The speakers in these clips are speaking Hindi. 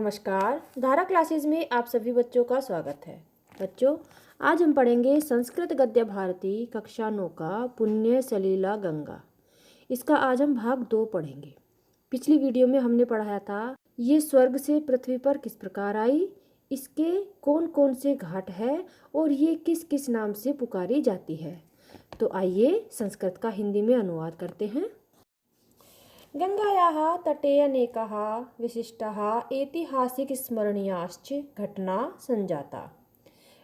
नमस्कार। धारा क्लासेस में आप सभी बच्चों का स्वागत है। बच्चों, आज हम पढ़ेंगे संस्कृत गद्य भारती कक्षा 9 का पुण्य सलीला गंगा। इसका आज हम भाग 2 पढ़ेंगे। पिछली वीडियो में हमने पढ़ाया था ये स्वर्ग से पृथ्वी पर किस प्रकार आई, इसके कौन कौन से घाट है और ये किस किस नाम से पुकारी जाती है। तो आइए संस्कृत का हिंदी में अनुवाद करते हैं। गंगायाः तटे अनेकाः विशिष्टाः ऐतिहासिकस्मरणीयाश्च घटना संजाता।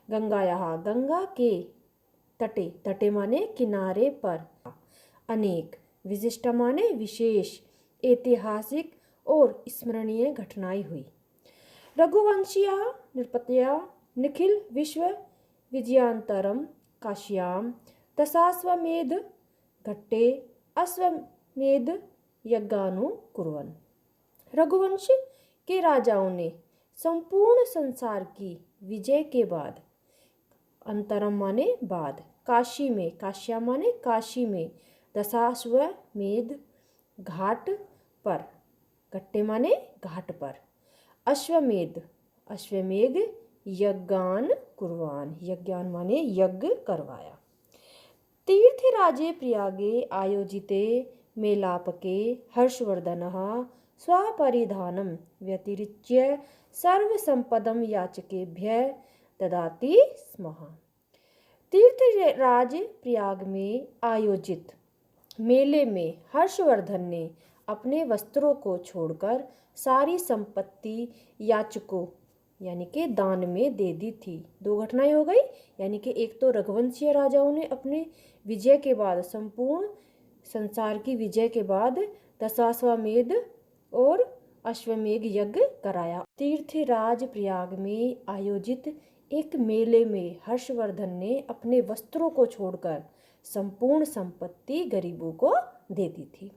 गंगायाः गंगा के तटे, तटे माने किनारे पर, अनेक, विशिष्ट माने विशेष, ऐतिहासिक और स्मरणीय घटनाएं हुई। रघुवंशीया नृपतया निखिल विश्व विजयांतरम काश्याम दशाश्वमेध घट्टे अश्वमेध यज्ञानुकुर्वन्। रघुवंश के राजाओं ने संपूर्ण संसार की विजय के बाद, अंतरम माने बाद, काशी में, काश्या माने काशी में, दशाश्वमेध घाट पर, घट्टे माने घाट पर, अश्वमेध, अश्वमेध यज्ञान कुर्वान, यज्ञान माने यज्ञ करवाया। तीर्थराजे प्रयागे आयोजिते मेलापके हर्षवर्धनः स्वपरिधानं व्यतिरिच्य सर्वसंपदं याचकेभ्यः ददाति स्म। तीर्थराज प्रयाग में आयोजित मेले में हर्षवर्धन ने अपने वस्त्रों को छोड़कर सारी संपत्ति याचकों यानी कि दान में दे दी थी। दो घटनाएं हो गई, यानी कि एक तो रघुवंशीय राजाओं ने अपने विजय के बाद, संपूर्ण संसार की विजय के बाद दशाश्वमेध और अश्वमेध यज्ञ कराया। तीर्थराज प्रयाग में आयोजित एक मेले में हर्षवर्धन ने अपने वस्त्रों को छोड़कर संपूर्ण संपत्ति गरीबों को दे दी थी।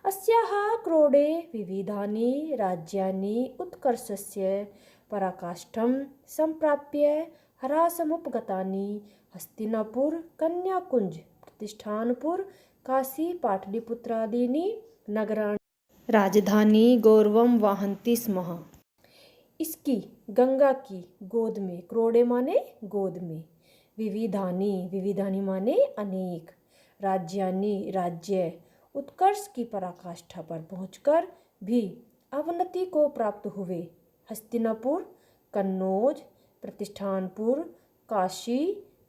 अस्याः क्रोडे विविधानि राज्यानि उत्कर्षस्य पराकाष्ठं संप्राप्य ह्रासमुपगतानि हस्तिनापुर, कन्याकुंज, प्रतिष्ठानपुर, काशी, पाटलिपुत्रादीनि नगराणि राजधानी गौरवं वहन्ति स्म। इसकी, गंगा की गोद में, क्रोडे माने गोद में, विविधानि, विविधानि माने अनेक, राज्यानि राज्य, उत्कर्ष की पराकाष्ठा पर पहुंचकर भी अवनति को प्राप्त हुए, हस्तिनापुर, कन्नौज, प्रतिष्ठानपुर, काशी,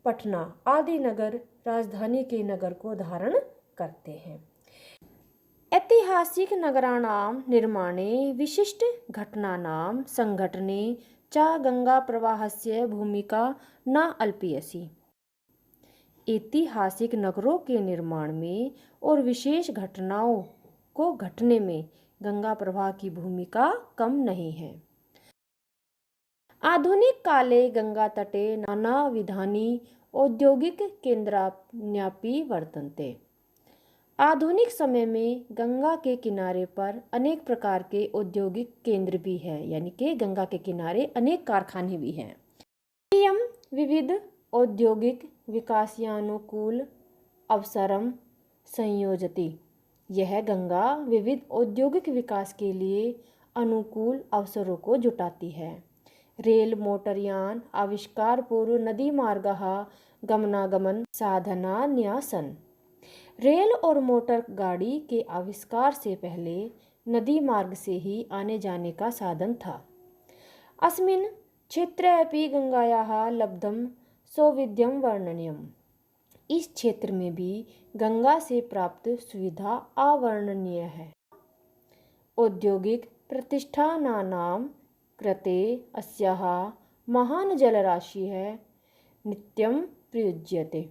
पटना आदि नगर राजधानी के नगर को धारण करते हैं। ऐतिहासिक नगराणां निर्माणे विशिष्ट घटनानां संघटने च गंगा प्रवाहस्य भूमिका न अल्पीयसी। ऐतिहासिक नगरों के निर्माण में और विशेष घटनाओं को घटने में गंगा प्रवाह की भूमिका कम नहीं है। आधुनिक काले गंगा तटे नानाविधानि औद्योगिक केन्द्राण्यपि वर्तन्ते। आधुनिक समय में गंगा के किनारे पर अनेक प्रकार के औद्योगिक केंद्र भी है, यानी कि गंगा के किनारे अनेक कारखाने भी हैं। एवं विविध औद्योगिक विकासानुकूल अवसरम संयोजति। यह गंगा विविध औद्योगिक विकास के लिए अनुकूल अवसरों को जुटाती है। रेल मोटरयान आविष्कार पूर्व नदी मार्गः गमनागमन साधनान्यासन। रेल और मोटर गाड़ी के आविष्कार से पहले नदी मार्ग से ही आने जाने का साधन था। अस्मिन् क्षेत्रे अपि गंगायाः लब्धं सौविध्यं वर्णनीयम्। इस क्षेत्र में भी गंगा से प्राप्त सुविधा अवर्णनीय है। औद्योगिक प्रतिष्ठानानां कृते अस्याः महान जलराशि है नित्यं प्रयुज्यते।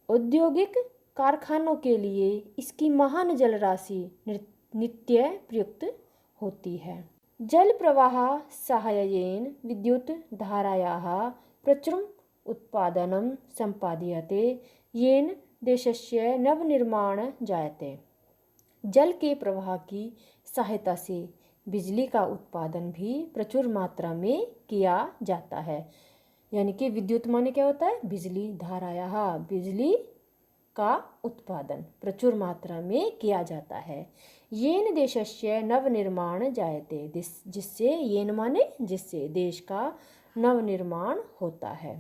औद्योगिक कारखानों के लिए इसकी महान जलराशि नित्य प्रयुक्त होती है। जल प्रवाह सहायेन विद्युत धारायाः प्रचुरम् उत्पादनं संपाद्यते, येन देशस्य नवनिर्माण जायते। जल के प्रवाह की सहायता से बिजली का उत्पादन भी प्रचुर मात्रा में किया जाता है। यानी कि विद्युत माने क्या होता है? बिजली, धारायाः बिजली का उत्पादन प्रचुर मात्रा में किया जाता है। येन देशस्य नवनिर्माण जायते, जिससे येन माने जिससे देश का नवनिर्माण होता है।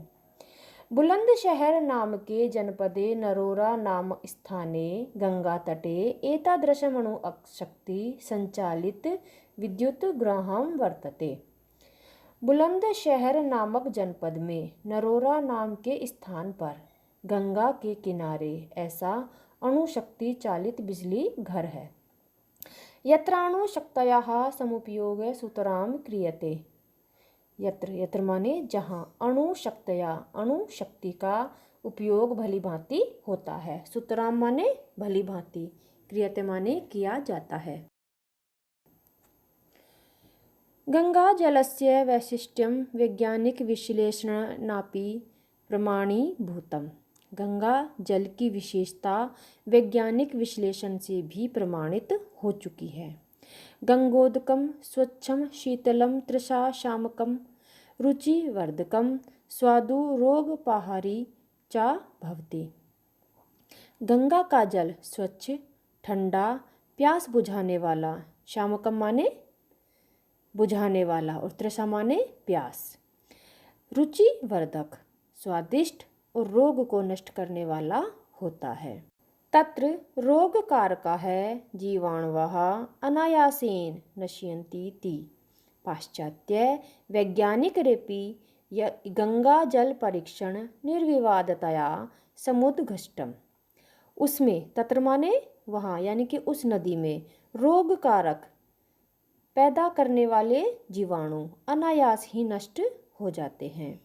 बुलंदशहर नामके जनपदे नरोरा नाम स्थाने गंगा तटे एतादृशमणु शक्ति संचालित विद्युत गृहं वर्तते। बुलंदशहर नामक जनपद में नरोरा नाम के स्थान पर गंगा के किनारे ऐसा अणुशक्ति चालित बिजली घर है। यत्राणुशक्तयाः समुपयोग सुतरां क्रियते। यत्र यत्र माने जहाँ अणुशक्तया अणु शक्ति का उपयोग भली भांति होता है। सुतराम माने भली भांति, क्रियते माने किया जाता है। गंगा जलस्य वैशिष्ट्यं वैज्ञानिक विश्लेषणापि प्रमाणीभूतम्। गंगा जल की विशेषता वैज्ञानिक विश्लेषण से भी प्रमाणित हो चुकी है। गंगोदकम स्वच्छम शीतलम तृषा शामकम रुचिवर्धकम स्वादु रोगपहारी च भवति। गंगा का जल स्वच्छ, ठंडा, प्यास बुझाने वाला, शामकम माने बुझाने वाला और तृषा माने प्यास, रुचिवर्धक स्वादिष्ट और रोग को नष्ट करने वाला होता है। तत्र रोग कारका है जीवाणवः अनायासेन नश्यन्ति ति। पाश्चात्य वैज्ञानिकरेपि गंगा जल परीक्षण निर्विवादतया समुद्घष्टम। उसमें तत्र माने वहाँ यानी कि उस नदी में रोग कारक पैदा करने वाले जीवाणु अनायास ही नष्ट हो जाते हैं।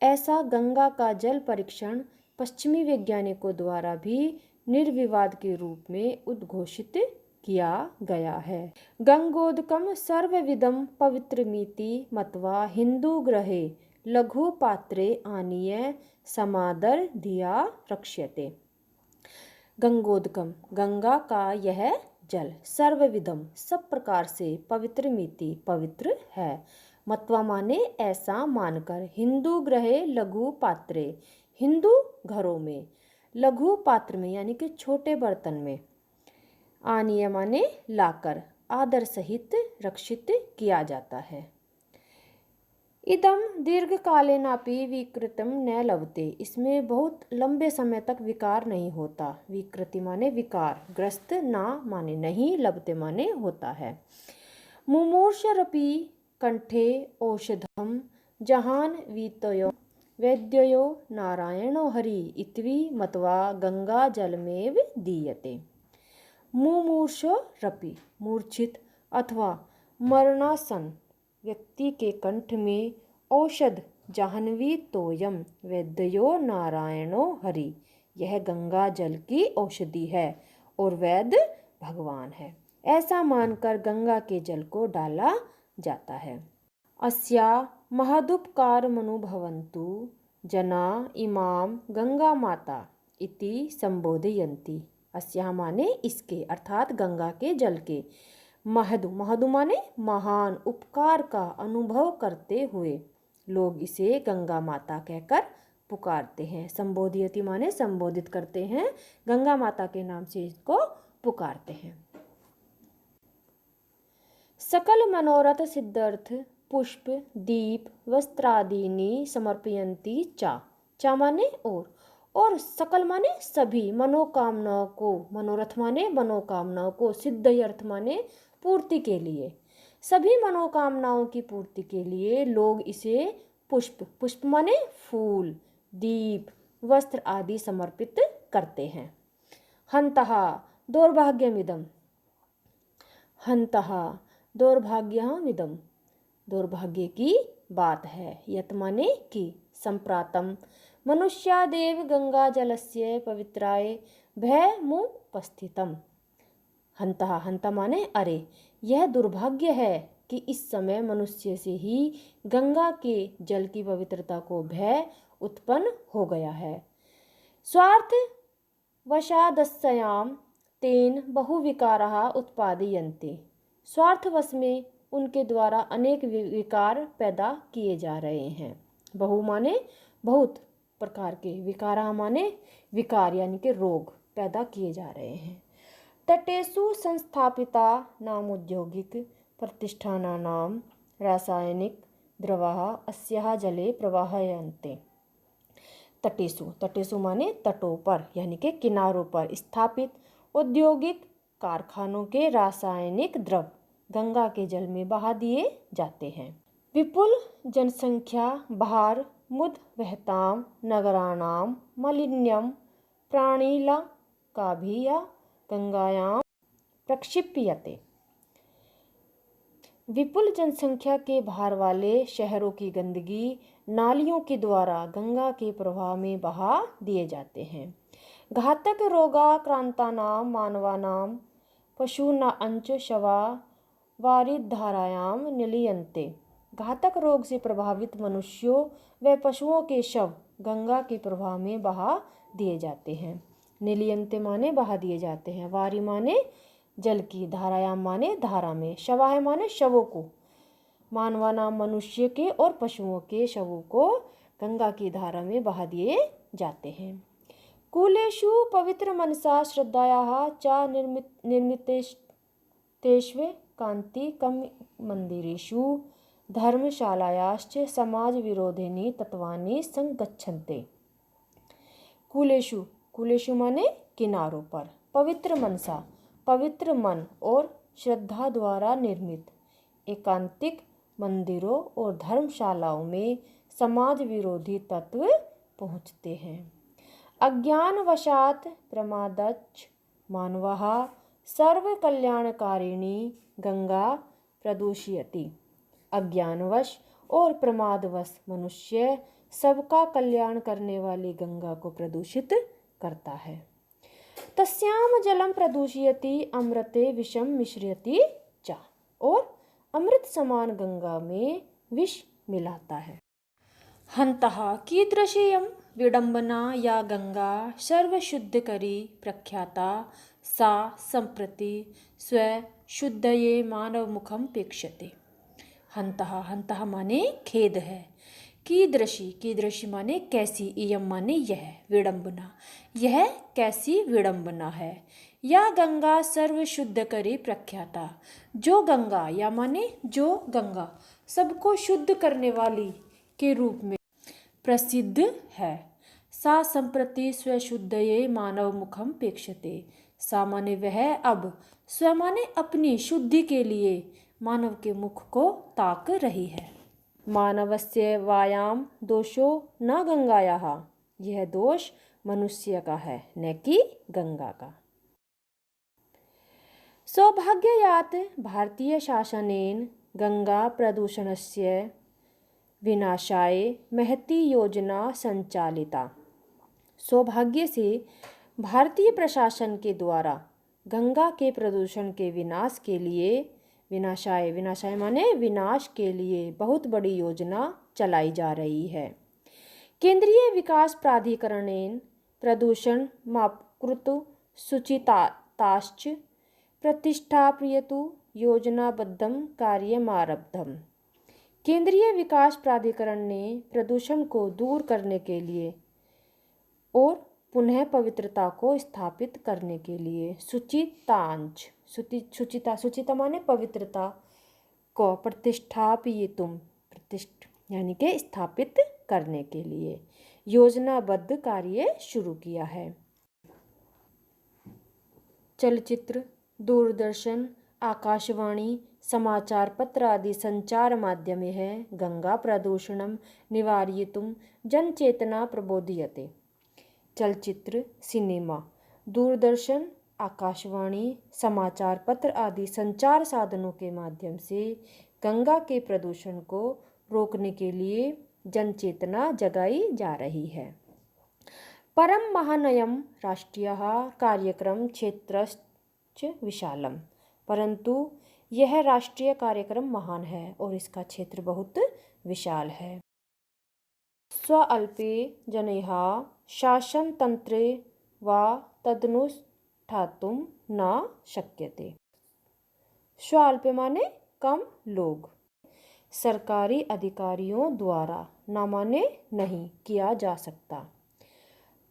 ऐसा गंगा का जल परीक्षण पश्चिमी वैज्ञानिकों द्वारा भी निर्विवाद के रूप में उद्घोषित किया गया है। गंगोदकम सर्वविदम पवित्रमिति मत्वा हिंदू ग्रहे लघु पात्रे आनीय समादर धिया रक्ष्यते। गंगोदकम गंगा का यह जल सर्वविदम सब प्रकार से पवित्रमिति पवित्र है। मत्वा माने ऐसा मानकर हिंदू ग्रहे लघु पात्रे हिंदू घरों में लघु पात्र में यानी कि छोटे बर्तन में आनीय माने लाकर आदर सहित रक्षित किया जाता है। इदम दीर्घकालेनापि विकृतम न लभते। इसमें बहुत लंबे समय तक विकार नहीं होता। विकृति माने विकार, ग्रस्त ना माने नहीं, लभते माने होता है। मुमूर्षरपि कंठे औषधम जहान वीतयो वैद्यो नारायणो हरि इत्वी मत्वा गंगा जलमेव दीयते। मुमूर्षो रपि मूर्छित अथवा मरणासन व्यक्ति के कंठ में औषध जाह्नवी तोयम वैद्यो नारायणो हरि, यह गंगा जल की औषधि है और वैद्य भगवान है, ऐसा मानकर गंगा के जल को डाला जाता है। अस्या महदुपकारमनुभवन्तु जना इमाम गंगा माता इति संबोधयन्ति। अस्या माने इसके अर्थात गंगा के जल के, महदु महदु माने महान उपकार का अनुभव करते हुए लोग इसे गंगा माता कहकर पुकारते हैं। संबोधयति माने संबोधित करते हैं, गंगा माता के नाम से इसको पुकारते हैं। सकल मनोरथ सिद्धार्थ पुष्प दीप वस्त्रादीनि समर्पयन्ति चा माने और सकल माने सभी मनोकामनाओं को, मनोरथ माने मनोकामनाओं को, सिद्ध अर्थ माने पूर्ति के लिए, सभी मनोकामनाओं की पूर्ति के लिए लोग इसे पुष्प, पुष्प माने फूल, दीप, वस्त्र आदि समर्पित करते हैं। हंतः दौर्भाग्यमिदम, हंतः दौर्भाग्यमिदम, दौर्भाग्य की बात है। यत माने कि संप्रातम मनुष्यादेव गंगा जलस्य पवित्राय भयमुपस्थितम। हंता हंता माने अरे, यह दुर्भाग्य है कि इस समय मनुष्य से ही गंगा के जल की पवित्रता को भय उत्पन्न हो गया है। स्वार्थ वशादस्याम तेन बहुविकाराः उत्पादयन्ते। स्वार्थवश में उनके द्वारा अनेक विकार पैदा किए जा रहे हैं। बहु माने बहुत, प्रकार के विकारा माने विकार यानी कि रोग पैदा किए जा रहे हैं। तटेषु संस्थापिता नाम औद्योगिक प्रतिष्ठानानां रासायनिक द्रवाः अस्याः जले प्रवाहयन्ते। तटेषु माने तटों पर यानी कि किनारों पर स्थापित औद्योगिक कारखानों के रासायनिक द्रव गंगा के जल में बहा दिए जाते हैं। विपुल जनसंख्या भार मुद वहताम नगराणाम मलिन्यम प्राणीला काभिया गंगायाम प्रक्षिप्यते। विपुल जनसंख्या के भार वाले शहरों की गंदगी नालियों के द्वारा गंगा के प्रवाह में बहा दिए जाते हैं। घातक रोगाक्रांतानां मानवानां पशूना अंच शवा वारिधारायां निलीयन्ते। घातक रोग से प्रभावित मनुष्यों व पशुओं के शव गंगा के प्रवाह में बहा दिए जाते हैं। निलीयन्ते माने बहा दिए जाते हैं, वारी माने जल की, धारायाम माने धारा में, शवाह माने शवों को, मानवानाम मनुष्य के और पशुओं के शवों को गंगा की धारा में बहा दिए जाते हैं। कूलेषु पवित्र मनसा श्रद्धायाः च निर्मितेष्व कान्तिकं मंदिरेषु धर्मशालायाश्च समाज विरोधिनी तत्वानि संगच्छन्ते। कूलेषु माने किनारों पर, पवित्र मनसा पवित्र मन और श्रद्धा द्वारा निर्मित एकांतिक मंदिरों और धर्मशालाओं में समाज विरोधी तत्व पहुँचते हैं। अज्ञानवशात् प्रमादच्च मानवः सर्वकल्याणकारिणी गंगा प्रदूषयति। अज्ञानवश और प्रमादवश मनुष्य सबका कल्याण करने वाली गंगा को प्रदूषित करता है। तस्याम जलम प्रदूषयति अमृते विषम मिश्रयति च। और अमृत समान गंगा में विष मिलाता है। हंतः कीदृशेयं विडंबना या गंगा सर्वशुद्धकरी प्रख्याता सा संप्रति स्वशुद्धये मानवमुखं पेक्षते। हंतः माने खेद है, कीदृशी माने कैसी, इयम माने यह, विडंबना यह कैसी विडंबना है, या गंगा सर्वशुद्ध करी प्रख्याता जो गंगा या माने जो गंगा सबको शुद्ध करने वाली के रूप में प्रसिद्ध है। सा संप्रति स्वशुद्धये मानव मुखम पेक्षते। सा माने वह अब, स्व माने अपनी शुद्धि के लिए मानव के मुख को ताक रही है। मानवस्य वायाम दोषो न गंगायाः। यह दोष मनुष्य का है न कि गंगा का। सौभाग्ययात् भारतीय शासनेन गंगा प्रदूषणस्य विनाशाय महती योजना संचालिता। सौभाग्य से भारतीय प्रशासन के द्वारा गंगा के प्रदूषण के विनाश के लिए, विनाशाय माने विनाश के लिए बहुत बड़ी योजना चलाई जा रही है। केंद्रीय विकास प्राधिकरणेन प्रदूषण मापकृत सुचिताश्च प्रतिष्ठापयतु योजनाबद्धं कार्यमारब्धम्। केंद्रीय विकास प्राधिकरण ने प्रदूषण को दूर करने के लिए और पुनः पवित्रता को स्थापित करने के लिए सुचिता माने पवित्रता को प्रतिष्ठापयितुम यानी कि स्थापित करने के लिए योजनाबद्ध कार्य शुरू किया है। चलचित्र, दूरदर्शन, आकाशवाणी, समाचार पत्र आदि संचार माध्यमे है गंगा प्रदूषणं निवारयितुं जनचेतना प्रबोधयते। चलचित्र, सिनेमा, दूरदर्शन, आकाशवाणी, समाचार पत्र आदि संचार साधनों के माध्यम से गंगा के प्रदूषण को रोकने के लिए जनचेतना जगाई जा रही है। परम महानयम राष्ट्रीयः कार्यक्रम क्षेत्रश्च विशालम। परंतु यह राष्ट्रीय कार्यक्रम महान है और इसका क्षेत्र बहुत विशाल है। स्वअल्पे जनैः शासनतंत्रे वा तदनुष्ठातुं न शक्यते। स्वअल्प माने कम लोग, सरकारी अधिकारियों द्वारा नामान्य नहीं किया जा सकता।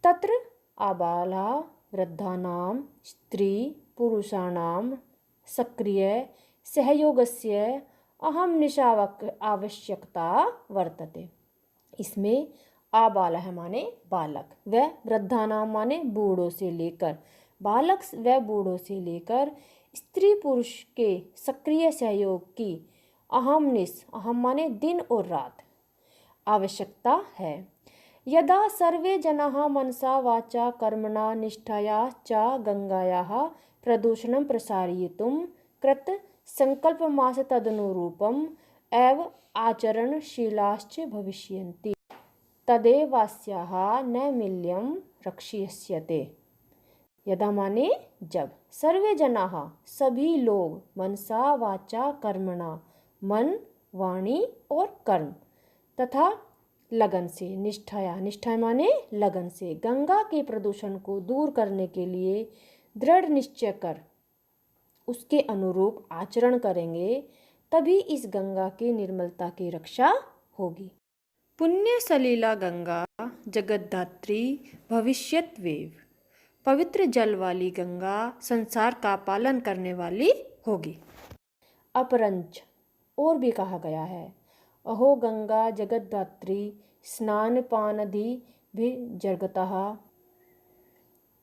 तत्र आबाला वृद्धानां स्त्री पुरुषाणां सक्रिय सहयोगस्य अहम आवश्यकता वर्तते। इसमें आबालः माने बालक व वृद्धानां माने बूढ़ों से लेकर बालक व बूढ़ों से लेकर स्त्री पुरुष के सक्रिय सहयोग की अहम माने दिन और रात आवश्यकता है। यदा सर्वे जनाः मनसा वाचा कर्मणा निष्ठया च गंगायाः प्रदूषणं प्रसारयितुं कृत संकल्पमास तदनुरूपम् एव आचरणशीलाश्च भविष्यन्ति तदेवास्याः नैर्मल्यं रक्षयिष्यते। यदा माने जब सर्वे जनाः सभी लोग मनसा वाचा कर्मणा मन वाणी और कर्म तथा लगन से निष्ठा माने लगन से गंगा के प्रदूषण को दूर करने के लिए दृढ़ निश्चय कर उसके अनुरूप आचरण करेंगे तभी इस गंगा की निर्मलता की रक्षा होगी। पुण्य सलीला गंगा जगद्धात्री भविष्यत्वेव। पवित्र जल वाली गंगा संसार का पालन करने वाली होगी। अपरंच और भी कहा गया है, अहो गंगा जगद्धात्री स्नान पानधि भी जगतः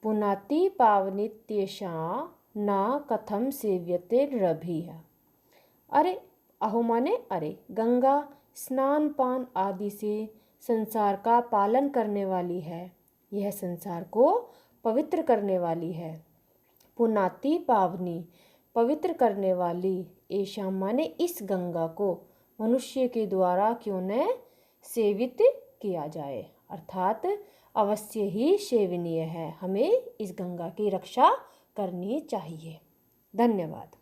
पुनाति पावनित्येषा न कथम सेव्यते रभिः। अरे अहो माने अरे गंगा स्नान पान आदि से संसार का पालन करने वाली है, यह संसार को पवित्र करने वाली है। पुनाति पावनी पवित्र करने वाली, ऐशा माने इस गंगा को मनुष्य के द्वारा क्यों न सेवित किया जाए, अर्थात अवश्य ही सेवनीय है। हमें इस गंगा की रक्षा करनी चाहिए। धन्यवाद।